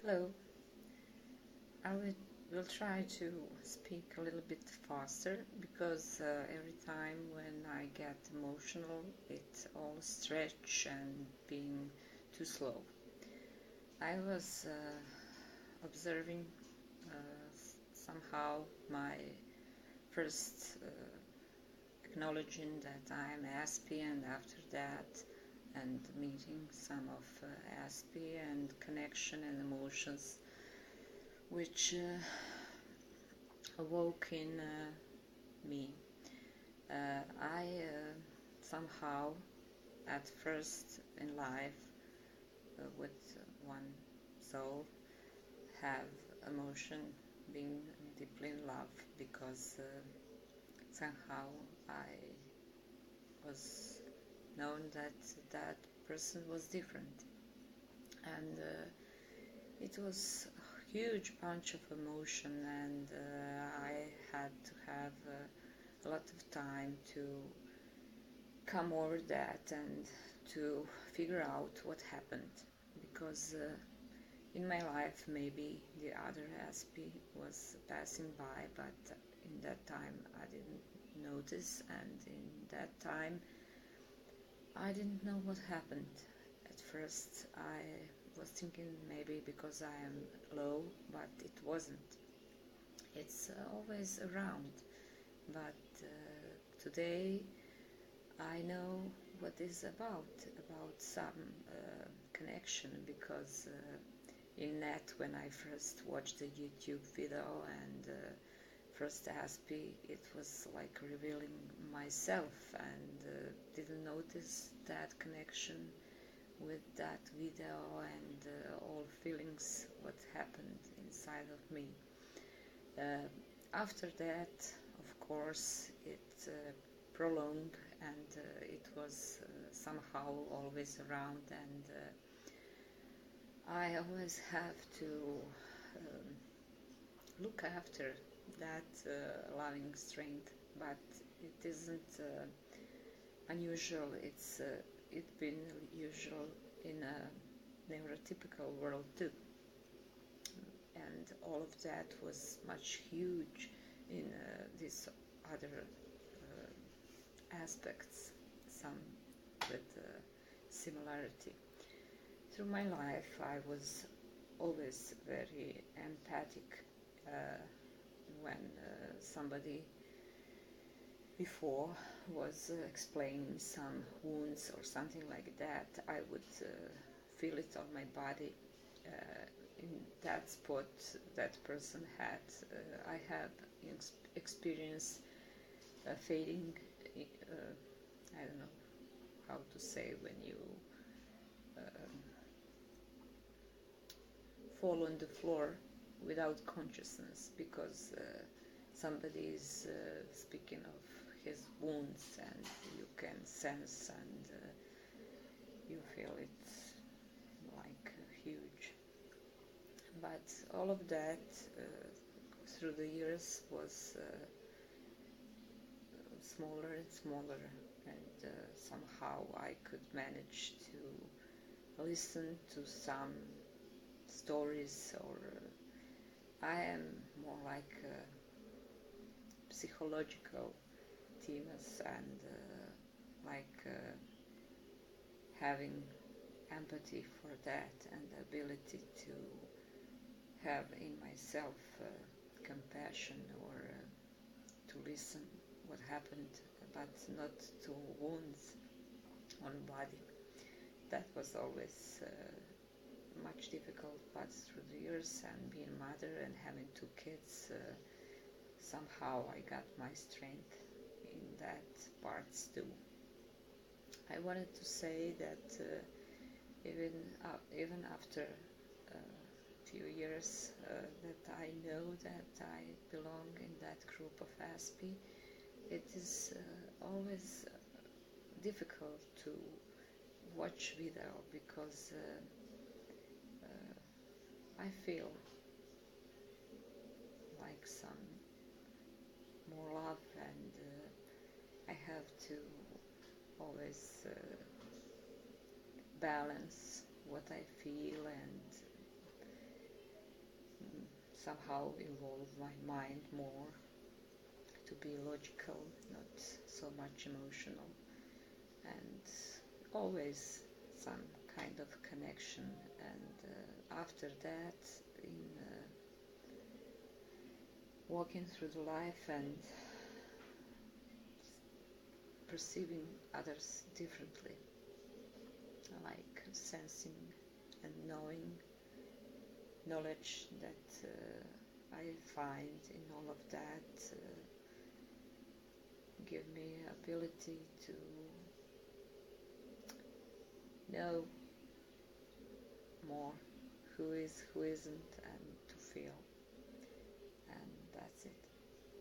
Hello. I will try to speak a little bit faster because every time when I get emotional, it all stretch and being too slow. I was observing somehow my first acknowledging that I am Aspie, and after that, and meeting some of Aspie and connection and emotions which awoke in me. I somehow, at first in life, with one soul, have emotion being deeply in love because somehow I was known that that person was different, and it was a huge bunch of emotion, and I had to have a lot of time to come over that and to figure out what happened, because in my life maybe the other Aspie was passing by, but in that time I didn't notice, and in that time I didn't know what happened. At first I was thinking maybe because I am low, but it wasn't. It's always around, but today I know what is about some connection, because in net, when I first watched the YouTube video and first Aspie, it was like revealing myself, and didn't notice that connection with that video and all feelings what happened inside of me. After that, of course, it prolonged, and it was somehow always around, and I always have to look after that loving strength, but it isn't unusual. It's been usual in a neurotypical world too, and all of that was much huge in these other aspects, some with similarity. Through my life, I was always very empathic. When somebody before was explaining some wounds or something like that, I would feel it on my body. In that spot that person had, I have experienced fading. I don't know how to say, when you fall on the floor without consciousness, because somebody is speaking of his wounds, and you can sense, and you feel it like huge. But all of that through the years was smaller and smaller, and somehow I could manage to listen to some stories, or I am more like psychological teams, and like having empathy for that, and the ability to have in myself compassion, or to listen what happened, but not to wounds on body. That was always much difficult, but through the years, and being a mother and having two kids, somehow I got my strength in that parts too. I wanted to say that even after a few years that I know that I belong in that group of Aspie, it is always difficult to watch video, because I feel like some more love, and I have to always balance what I feel, and somehow involve my mind more, to be logical, not so much emotional, and always some kind of connection. And after that, in walking through the life and perceiving others differently, like sensing and knowledge that I find in all of that give me ability to know more who is, who isn't, and to feel